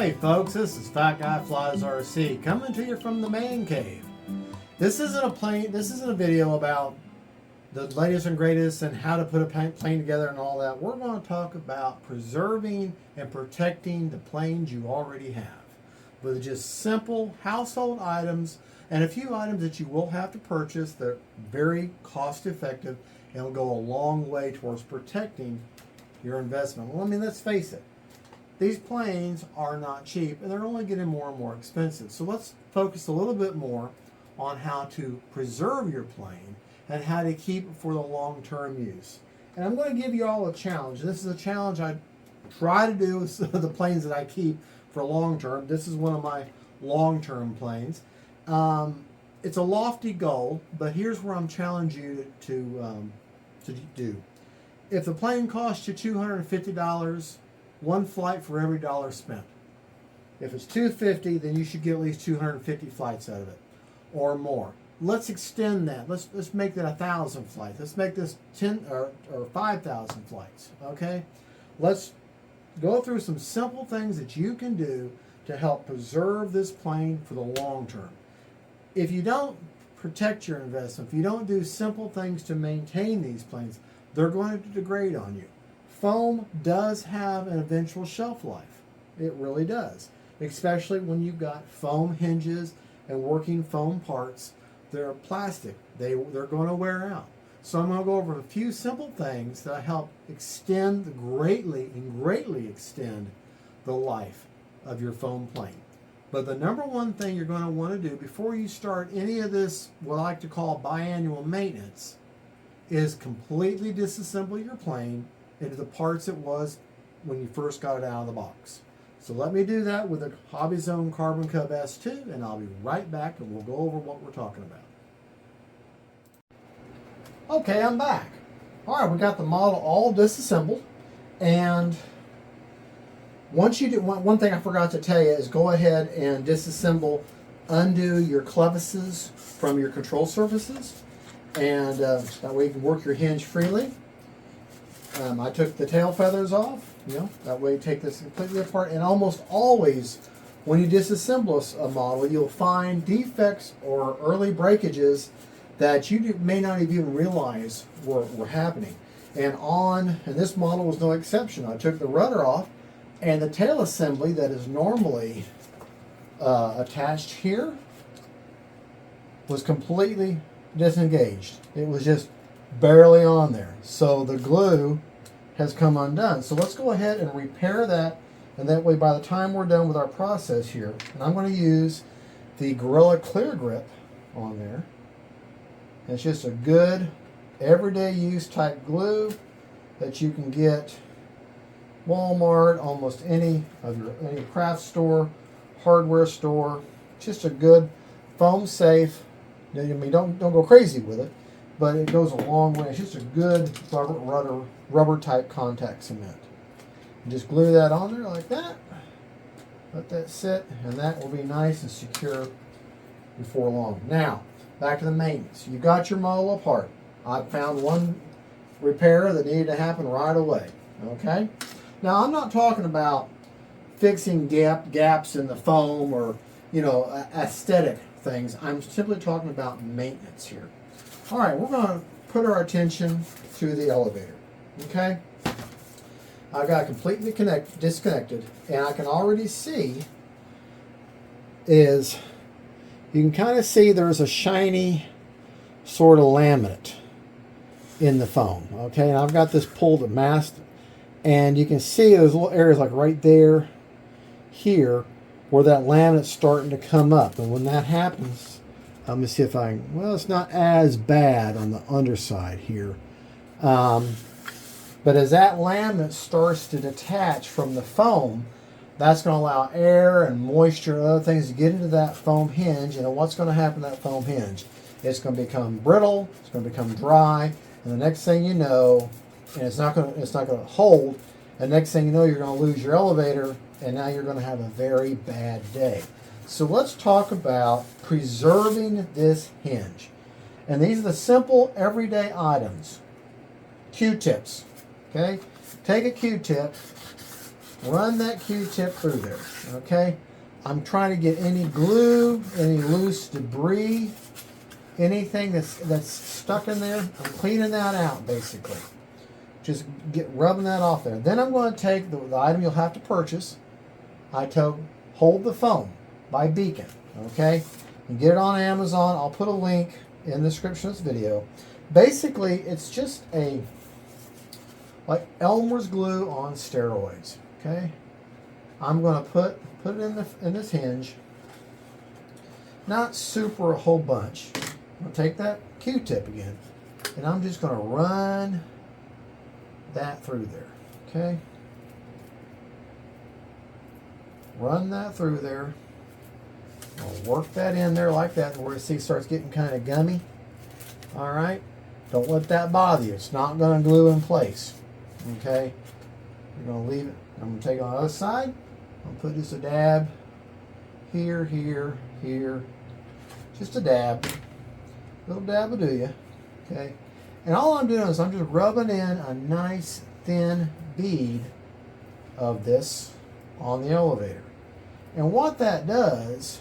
Hey folks, this is Fat Guy Flies RC coming to you from the man cave. This isn't a video about the latest and greatest and how to put a plane together and all that. We're going to talk about preserving and protecting the planes you already have with just simple household items and a few items that you will have to purchase that are very cost effective and will go a long way towards protecting your investment. Well, I mean, let's face it. These planes are not cheap and they're only getting more and more expensive. So let's focus a little bit more on how to preserve your plane and how to keep it for the long-term use. And I'm going to give you all a challenge. This is a challenge I try to do with some of the planes that I keep for long-term. This is one of my long-term planes. It's a lofty goal, but here's where I'm challenging you to do. If the plane costs you $250, one flight for every dollar spent. If it's $250, then you should get at least 250 flights out of it or more. Let's extend that. Let's make that 1,000 flights. Let's make this 10 or 5,000 flights. Okay? Let's go through some simple things that you can do to help preserve this plane for the long term. If you don't protect your investment, if you don't do simple things to maintain these planes, they're going to degrade on you. Foam does have an eventual shelf life. It really does. Especially when you've got foam hinges and working foam parts. They're plastic. They're going to wear out. So I'm going to go over a few simple things that help greatly extend the life of your foam plane. But the number one thing you're going to want to do before you start any of this, what I like to call biannual maintenance, is completely disassemble your plane into the parts it was when you first got it out of the box. So let me do that with a Hobby Zone Carbon Cub S2, and I'll be right back and we'll go over what we're talking about. Okay, I'm back. All right, we got the model all disassembled, and once you do, one thing I forgot to tell you is go ahead and disassemble, undo your clevises from your control surfaces, and that way you can work your hinge freely. I took the tail feathers off, that way you take this completely apart. And almost always when you disassemble a model, you'll find defects or early breakages that you may not even realize were happening. And this model was no exception. I took the rudder off, and the tail assembly that is normally attached here was completely disengaged. It was just barely on there. So the glue has come undone. So let's go ahead and repair that, and that way by the time we're done with our process here, and I'm going to use the Gorilla Clear Grip on there. And it's just a good everyday use type glue that you can get Walmart, almost any craft store, hardware store. Just a good foam safe. I mean, don't go crazy with it, but it goes a long way. It's just a good rubber type contact cement. And just glue that on there like that. Let that sit, and that will be nice and secure before long. Now, back to the maintenance. You got your model apart. I found one repair that needed to happen right away. Okay? Now, I'm not talking about fixing gaps in the foam or, aesthetic things. I'm simply talking about maintenance here. All right, we're going to put our attention to the elevator, okay? I've got it completely disconnected, and I can already see you can kind of see there's a shiny sort of laminate in the foam, okay? And I've got this pulled and masked, and you can see there's little areas like right there, here, where that laminate's starting to come up. And when that happens, let me see if it's not as bad on the underside here. But as that laminate starts to detach from the foam, that's going to allow air and moisture and other things to get into that foam hinge. And what's going to happen to that foam hinge? It's going to become brittle, it's going to become dry, and the next thing you know, and it's not going to hold, and next thing you know, you're going to lose your elevator, and now you're going to have a very bad day. So let's talk about preserving this hinge. And these are the simple everyday items. Q-tips. Okay? Take a Q-tip, run that Q-tip through there, okay? I'm trying to get any glue, any loose debris, anything that's stuck in there. I'm cleaning that out, basically. Just rubbing that off there. Then I'm going to take the item you'll have to purchase. I told Hold the Phone by Beacon, okay? You can get it on Amazon. I'll put a link in the description of this video. Basically, it's just like Elmer's glue on steroids, okay? I'm going to put it in this hinge. Not super a whole bunch. I'm going to take that Q-tip again, and I'm just going to run that through there, okay? Run that through there. I'll work that in there like that, where you see it starts getting kind of gummy. All right? Don't let that bother you. It's not going to glue in place, okay? You're going to leave it. I'm going to take it on the other side. I'll put just a dab here, here, here. Just a dab. Little dab will do you. Okay. And all I'm doing is I'm just rubbing in a nice thin bead of this on the elevator. And what that does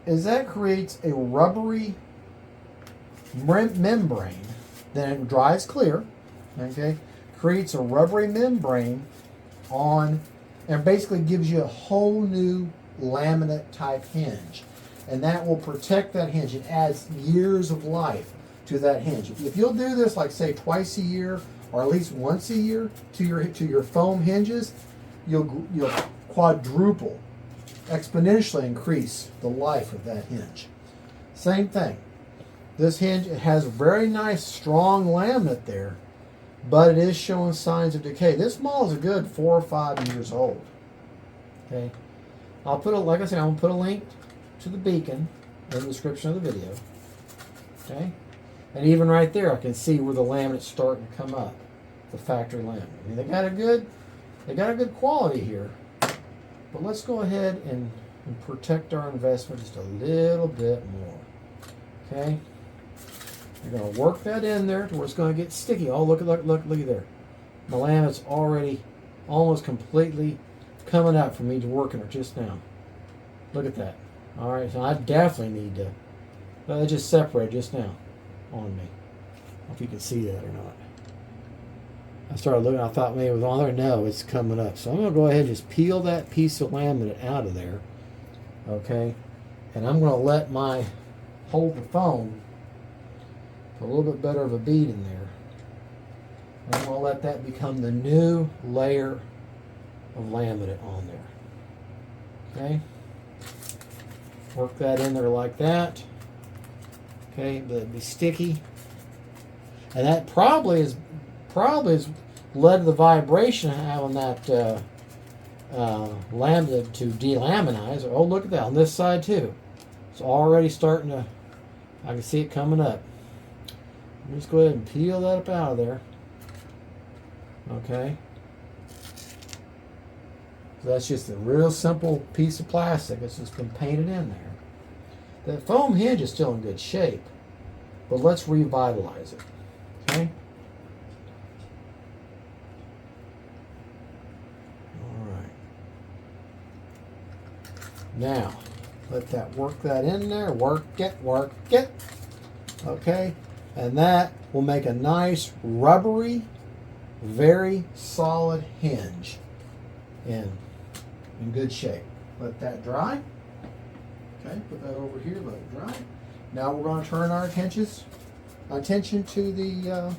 is that creates a rubbery membrane. Then it dries clear. Okay. Creates a rubbery membrane on, and basically gives you a whole new laminate type hinge, and that will protect that hinge. It adds years of life to that hinge. If you'll do this, like say twice a year or at least once a year to your foam hinges, you'll quadruple, exponentially increase the life of that hinge. Same thing. This hinge, it has very nice strong laminate there, but it is showing signs of decay. This model is a good 4 or 5 years old. Okay, I'll put like I said, I'm gonna put a link to the Beacon in the description of the video. Okay, and even right there, I can see where the laminate's starting to come up, the factory laminate. I mean, they got a good quality here. But let's go ahead and protect our investment just a little bit more. Okay. You're going to work that in there to where it's going to get sticky. Oh, look at there. The laminate's already almost completely coming up for me to work in it just now. Look at that. All right, so I definitely need to. But it just separated just now on me. I don't know if you can see that or not. I started looking. I thought maybe it was on there. No, it's coming up. So I'm going to go ahead and just peel that piece of laminate out of there. Okay, and I'm going to let my Hold the Phone a little bit better of a bead in there. And I'm going to let that become the new layer of laminate on there. Okay. Work that in there like that. Okay, but it'd be sticky. And that probably is led to the vibration of having that laminate to delaminize. Oh, look at that on this side too. It's already starting to, I can see it coming up. Just go ahead and peel that up out of there. Okay. So that's just a real simple piece of plastic that's just been painted in there. The foam hinge is still in good shape, but let's revitalize it. Okay. All right. Now, work that in there. Work it. Okay. And that will make a nice rubbery, very solid hinge in good shape. Let that dry. Okay, put that over here, let it dry. Now we're going to turn our attention to the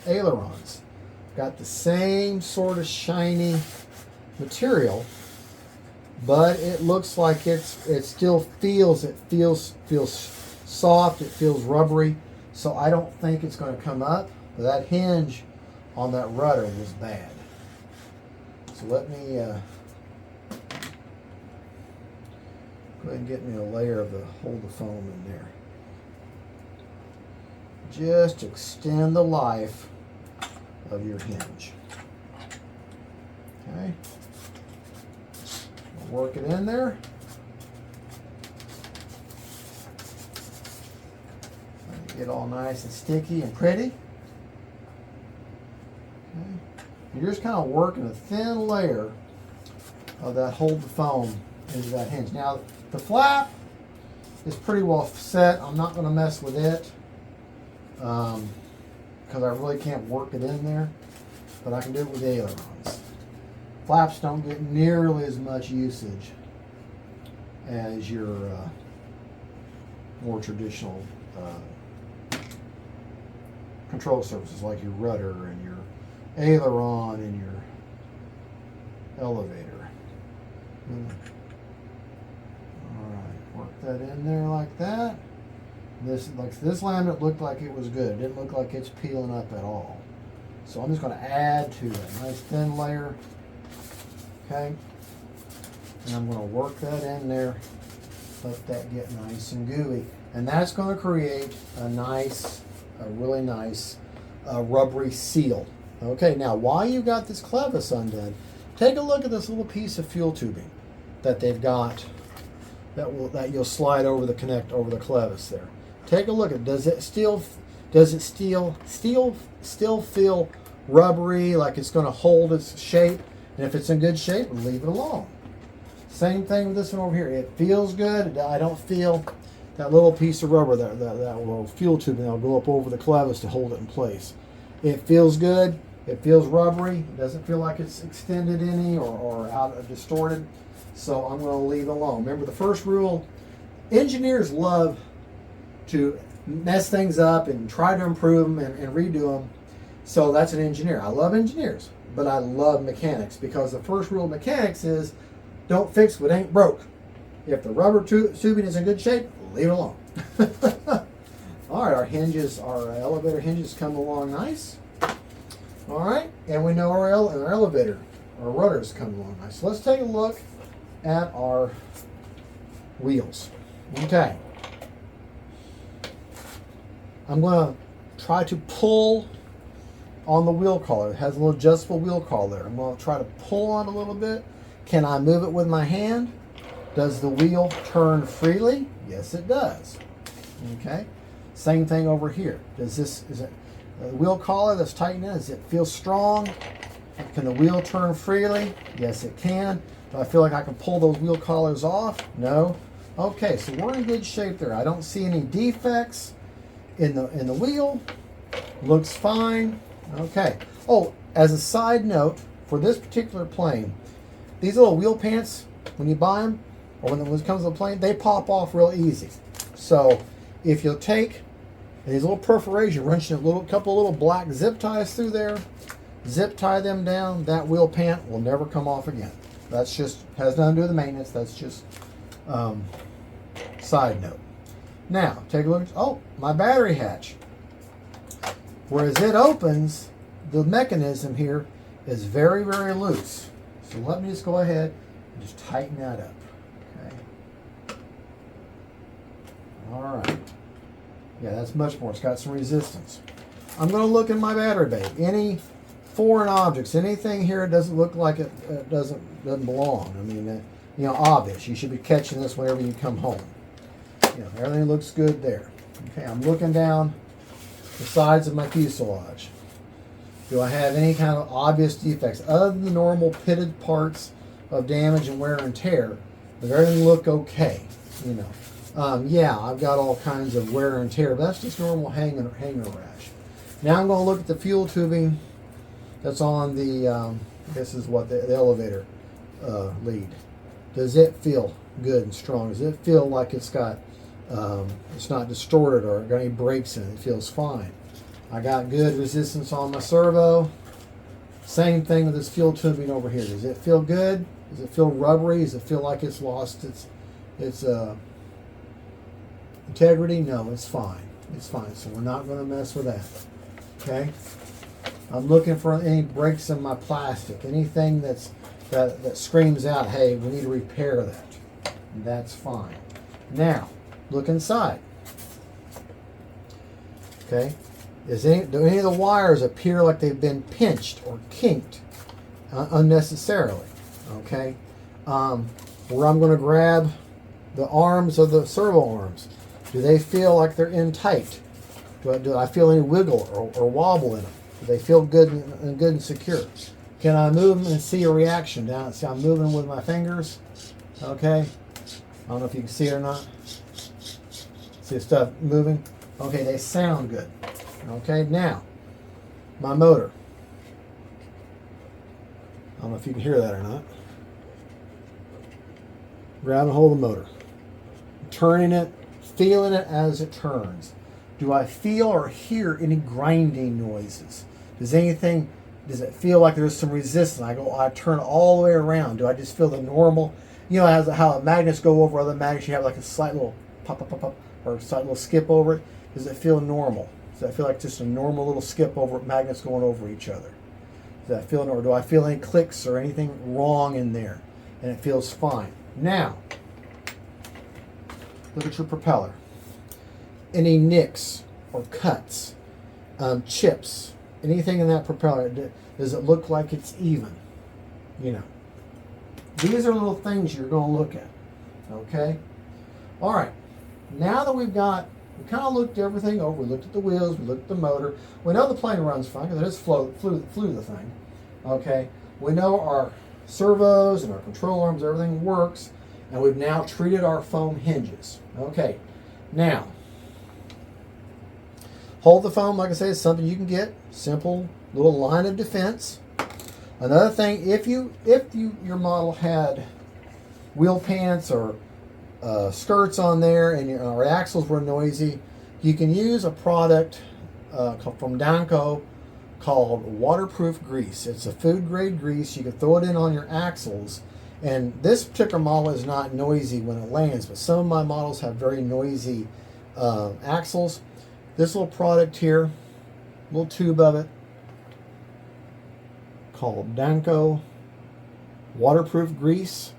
ailerons. Got the same sort of shiny material, but it looks like it still feels soft, it feels rubbery, so I don't think it's going to come up. But that hinge on that rudder was bad. So let me go ahead and get me a layer of the Hold the Phone in there. Just to extend the life of your hinge. Okay. Work it in there. Let it get all nice and sticky and pretty. Okay. You're just kind of working a thin layer of that hold the foam into that hinge. Now, the flap is pretty well set. I'm not going to mess with it because I really can't work it in there, but I can do it with ailerons. Flaps don't get nearly as much usage as your more traditional control surfaces like your rudder and your aileron and your elevator. Alright, work that in there like that. This laminate looked like it was good. It didn't look like it's peeling up at all. So I'm just going to add to it. Nice thin layer. Okay. And I'm going to work that in there. Let that get nice and gooey. And that's going to create a really nice rubbery seal. Okay, now while you got this clevis undone, take a look at this little piece of fuel tubing that they've got that you'll slide over the clevis there. Take a look at, does it still feel rubbery, like it's going to hold its shape? And if it's in good shape, leave it alone. Same thing with this one over here. It feels good. I don't feel that little piece of rubber, that little fuel tubing that'll go up over the clevis to hold it in place. It feels good. It feels rubbery. It doesn't feel like it's extended any or out distorted. So I'm going to leave it alone. Remember the first rule, engineers love to mess things up and try to improve them and redo them. So that's an engineer. I love engineers, but I love mechanics because the first rule of mechanics is don't fix what ain't broke. If the rubber tubing is in good shape, leave it alone. All right, our elevator hinges come along nice. All right, and we know our elevator, our rudders come along nice. So let's take a look at our wheels. Okay. I'm going to try to pull on the wheel collar. It has a little adjustable wheel collar there. I'm going to try to pull on it a little bit. Can I move it with my hand? Does the wheel turn freely? Yes, it does. Okay. Same thing over here. Is it the wheel collar that's tightened in? Does it feel strong? Can the wheel turn freely? Yes, it can. Do I feel like I can pull those wheel collars off? No. Okay, so we're in good shape there. I don't see any defects in the wheel. Looks fine. Okay. Oh, as a side note, for this particular plane, these little wheel pants, when you buy them, or when it comes to the plane, they pop off real easy. So if you'll take these little perforations, wrench a couple little black zip ties through there, zip tie them down, that wheel pant will never come off again. That's just, has nothing to do with the maintenance. That's just side note. Now, take a look. Oh, my battery hatch. Whereas it opens, the mechanism here is very, very loose. So let me just go ahead and just tighten that up. Okay. All right. Yeah, that's much more. It's got some resistance. I'm going to look in my battery bay. Any foreign objects, anything here doesn't look like it doesn't belong. I mean, obvious. You should be catching this whenever you come home. Everything looks good there. Okay, I'm looking down the sides of my fuselage. Do I have any kind of obvious defects other than the normal pitted parts of damage and wear and tear? Does everything look okay? Yeah, I've got all kinds of wear and tear, but that's just normal hanger rash. Now I'm going to look at the fuel tubing that's on the, this is what the elevator lead. Does it feel good and strong? Does it feel like it's got, it's not distorted or got any breaks in it? It feels fine. I got good resistance on my servo. Same thing with this fuel tubing over here. Does it feel good? Does it feel rubbery? Does it feel like it's lost its integrity? No, it's fine. It's fine. So we're not going to mess with that. Okay. I'm looking for any breaks in my plastic, anything that screams out, hey, we need to repair that. And that's fine. Now, look inside. Okay. Do any of the wires appear like they've been pinched or kinked unnecessarily? Okay. Where I'm going to grab the arms of the servo arms, do they feel like they're in tight? Do I feel any wiggle or wobble in them? Do they feel good and secure? Can I move them and see a reaction? Down, see, I'm moving with my fingers. Okay. I don't know if you can see it or not. See the stuff moving? Okay, they sound good. Okay, now, my motor. I don't know if you can hear that or not. Grab and hold the motor. Turning it, feeling it as it turns. Do I feel or hear any grinding noises? Does it feel like there's some resistance? I turn all the way around. Do I just feel the normal? You know how magnets go over other magnets, you have like a slight little pop, pop, pop, pop, or a slight little skip over it. Does it feel normal? Does that feel like just a normal little skip over magnets going over each other? Does that feel, or do I feel any clicks or anything wrong in there? And it feels fine. Now, look at your propeller. Any nicks or cuts, chips, anything in that propeller, does it look like it's even? You know. These are little things you're going to look at. Okay? All right. Now that we kind of looked everything over. We looked at the wheels. We looked at the motor. We know the plane runs fine because it just flew the thing. Okay? We know our servos and our control arms, everything works. And we've now treated our foam hinges. Okay. Now, hold the foam, like I say, is something you can get. Simple little line of defense. Another thing, if your model had wheel pants or skirts on there and your axles were noisy, you can use a product from Danco called waterproof grease. It's a food grade grease. You can throw it in on your axles, and this particular model is not noisy when it lands, but some of my models have very noisy axles. This little product here, little tube of it, called Danco waterproof grease,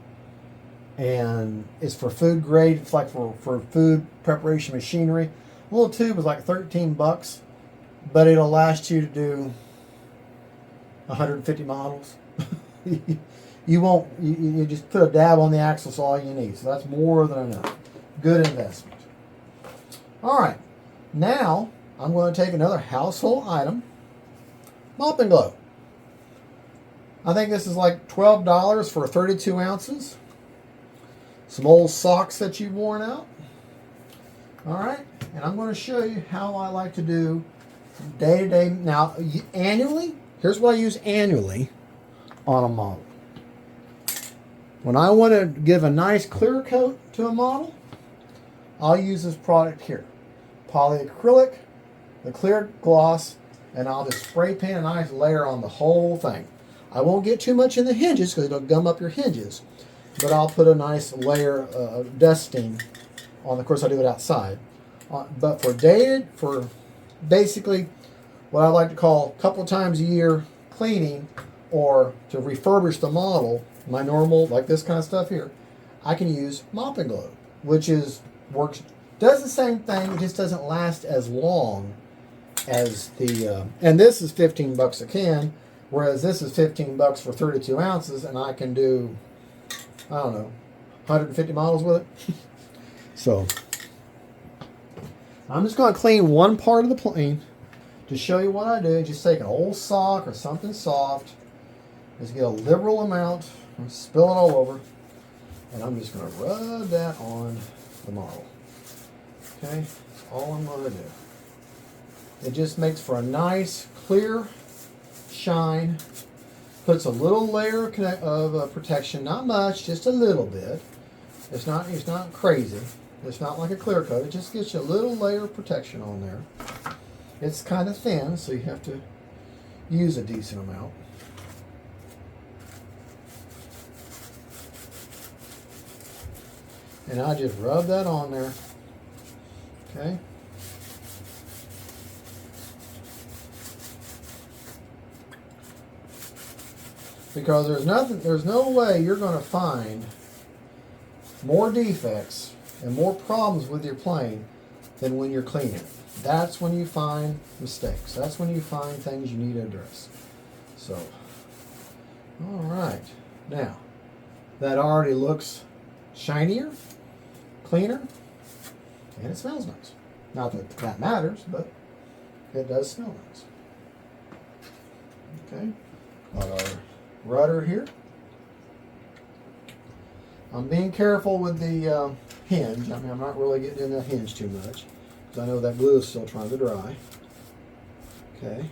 and it's for food grade. It's like for food preparation machinery. A little tube is like 13 bucks, but it'll last you to do 150 models. You just put a dab on the axle, that's all you need. So that's more than enough. Good investment. All right, now I'm going to take another household item, Mop and Glow. I think this is like $12 for 32 ounces. Some old socks that you've worn out. All right, and I'm going to show you how I like to do day-to-day. Now, annually, here's what I use annually on a model. When I want to give a nice clear coat to a model, I'll use this product here. Polyacrylic, the clear gloss, and I'll just spray paint a nice layer on the whole thing. I won't get too much in the hinges because it'll gum up your hinges, but I'll put a nice layer of dusting on. Of course, I do it outside. But for basically what I like to call a couple times a year cleaning or to refurbish the model, my normal, like this kind of stuff here, I can use Mop and Glow, which does the same thing, it just doesn't last as long as the, and this is 15 bucks a can, whereas this is 15 bucks for 32 ounces, and I can do, I don't know, 150 models with it. So, I'm just going to clean one part of the plane to show you what I do. Just take an old sock or something soft, just get a liberal amount, and spill it all over, and I'm just going to rub that on the model. Okay, that's all I'm going to do. It just makes for a nice, clear shine. Puts a little layer of protection, not much, just a little bit. It's not crazy. It's not like a clear coat. It just gets you a little layer of protection on there. It's kind of thin, so you have to use a decent amount. And I just rub that on there. Okay. Because there's no way you're going to find more defects and more problems with your plane than when you're cleaning it. That's when you find mistakes. That's when you find things you need to address. So, all right. Now, that already looks shinier, cleaner, and it smells nice. Not that that matters, but it does smell nice. Okay. Got our rudder here. I'm being careful with the hinge. I mean, I'm not really getting in the hinge too much because I know that glue is still trying to dry. Okay.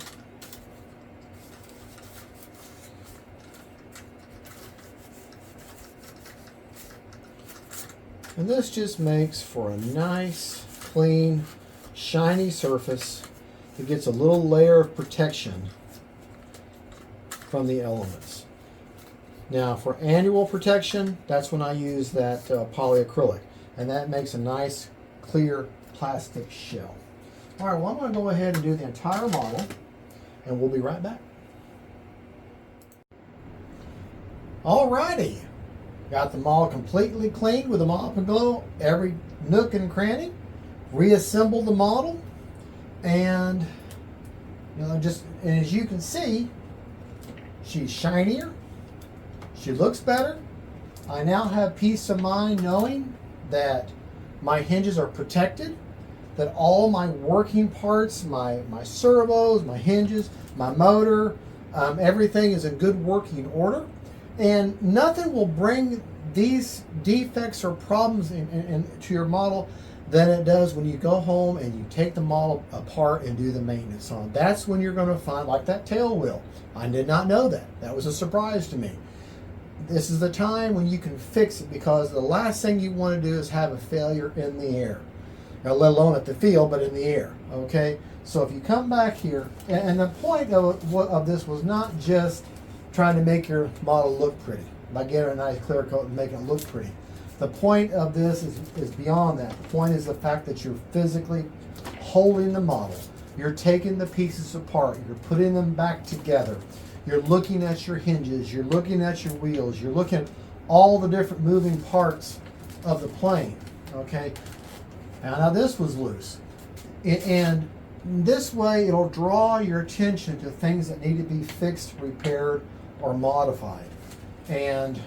And this just makes for a nice, clean, shiny surface. It gets a little layer of protection from the elements. Now for annual protection, that's when I use that polyacrylic. And that makes a nice, clear plastic shell. All right, well, I'm going to go ahead and do the entire model, and we'll be right back. All righty. Got them all completely cleaned with the mop and glue, every nook and cranny. Reassembled the model, and and as you can see, she's shinier. She looks better. I now have peace of mind knowing that my hinges are protected, that all my working parts, my servos, my hinges, my motor, everything is in good working order. And nothing will bring these defects or problems to your model than it does when you go home and you take the model apart and do the maintenance on. That's when you're going to find, like that tail wheel. I did not know that. That was a surprise to me. This is the time when you can fix it, because the last thing you want to do is have a failure in the air. Now, let alone at the field, but in the air. Okay? So if you come back here, and the point of this was not just trying to make your model look pretty by getting a nice clear coat and making it look pretty. The point of this is beyond that. The point is the fact that you're physically holding the model. You're taking the pieces apart. You're putting them back together. You're looking at your hinges. You're looking at your wheels. You're looking at all the different moving parts of the plane. Okay? Now this was loose. And this way it'll draw your attention to things that need to be fixed, repaired, or modified. And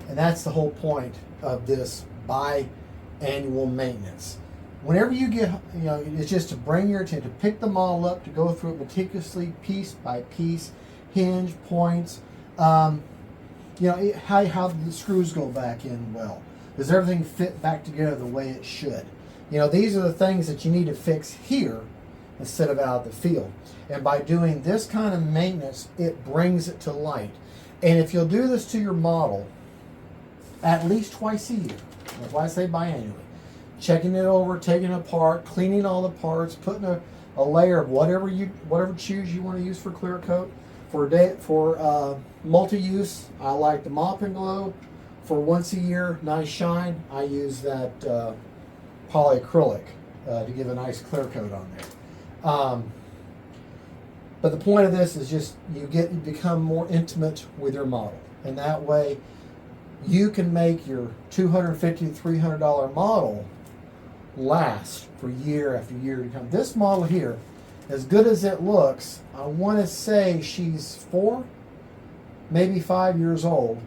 that's the whole point of this biannual maintenance. Whenever you get, it's just to bring your attention, to pick the model up, to go through it meticulously, piece by piece, hinge points, how the screws go back in well. Does everything fit back together the way it should? These are the things that you need to fix here instead of out of the field. And by doing this kind of maintenance, it brings it to light. And if you'll do this to your model at least twice a year, that's why I say biannually, checking it over, taking it apart, cleaning all the parts, putting a layer of whatever chews you want to use for clear coat. For multi-use, I like the mop and glue. For once a year, nice shine, I use that polyacrylic to give a nice clear coat on there. But the point of this is just you become more intimate with your model, and that way you can make your $250 to $300 model last for year after year to come. This model here, as good as it looks, I want to say she's 4, maybe 5 years old,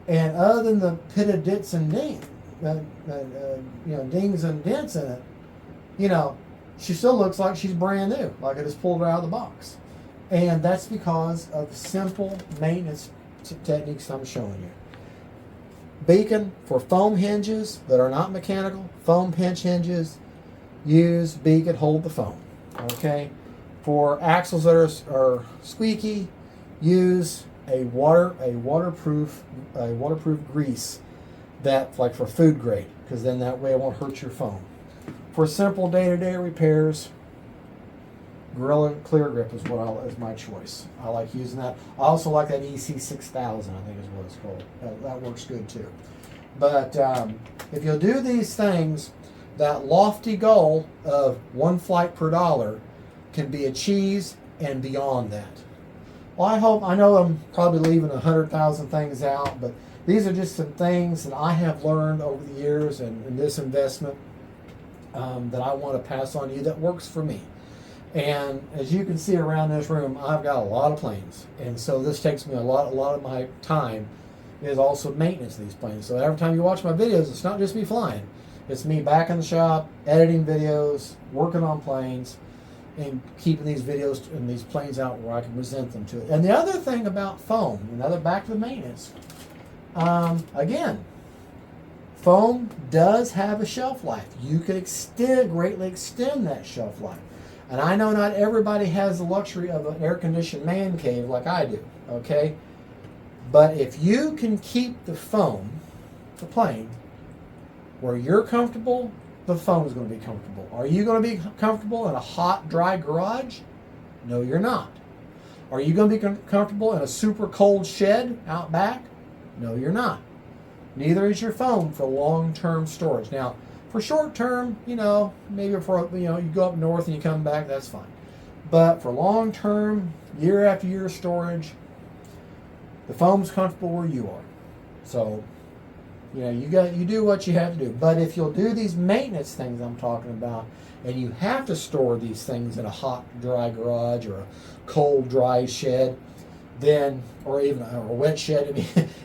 and other than the pitted dits and dings and dents in it, she still looks like she's brand new, like I just pulled her out of the box. And that's because of simple maintenance techniques I'm showing you. Beacon for foam hinges that are not mechanical, foam pinch hinges, use Beacon, hold the foam. Okay? For axles that are squeaky, use a waterproof grease that, like for food grade, because then that way it won't hurt your foam. For simple day-to-day repairs, Gorilla Clear Grip is my choice. I like using that. I also like that EC6000, I think is what it's called. That works good too. But if you'll do these things, that lofty goal of 1 flight per dollar can be achieved and beyond that. Well, I know I'm probably leaving 100,000 things out, but these are just some things that I have learned over the years and in this investment that I want to pass on to you that works for me. And as you can see around this room, I've got a lot of planes. And so this takes me a lot of my time is also maintenance of these planes. So every time you watch my videos, it's not just me flying. It's me back in the shop, editing videos, working on planes. and keeping these videos and these planes out where I can present them to it. And the other thing about foam, back to the maintenance, again, foam does have a shelf life. You can greatly extend that shelf life. And I know not everybody has the luxury of an air-conditioned man cave like I do, okay? But if you can keep the foam, the plane, where you're comfortable, the foam is going to be comfortable. Are you going to be comfortable in a hot, dry garage? No, you're not. Are you going to be comfortable in a super cold shed out back? No, you're not. Neither is your foam for long-term storage. Now, for short-term, maybe for, you go up north and you come back, that's fine. But for long-term, year after year storage, the foam's comfortable where you are. So, you do what you have to do. But if you'll do these maintenance things I'm talking about, and you have to store these things in a hot, dry garage or a cold, dry shed, then, or even a wet shed,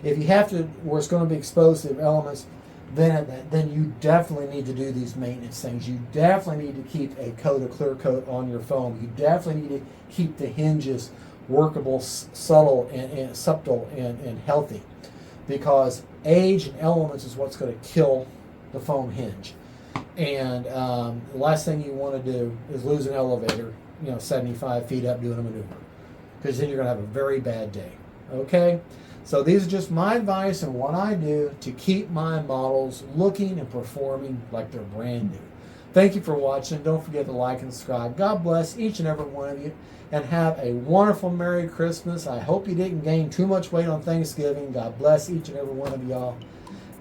if you have to, where it's going to be exposed to elements, then you definitely need to do these maintenance things. You definitely need to keep a clear coat on your foam. You definitely need to keep the hinges workable, subtle, and healthy, because age and elements is what's going to kill the foam hinge. And the last thing you want to do is lose an elevator, 75 feet up doing a maneuver, because then you're going to have a very bad day. Okay? So these are just my advice and what I do to keep my models looking and performing like they're brand new. Thank you for watching. Don't forget to like and subscribe. God bless each and every one of you, and have a wonderful Merry Christmas. I hope you didn't gain too much weight on Thanksgiving. God bless each and every one of y'all.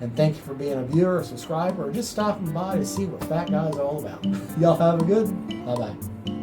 And thank you for being a viewer, a subscriber, or just stopping by to see what Fat Guy's all about. Y'all have a good one. Bye-bye.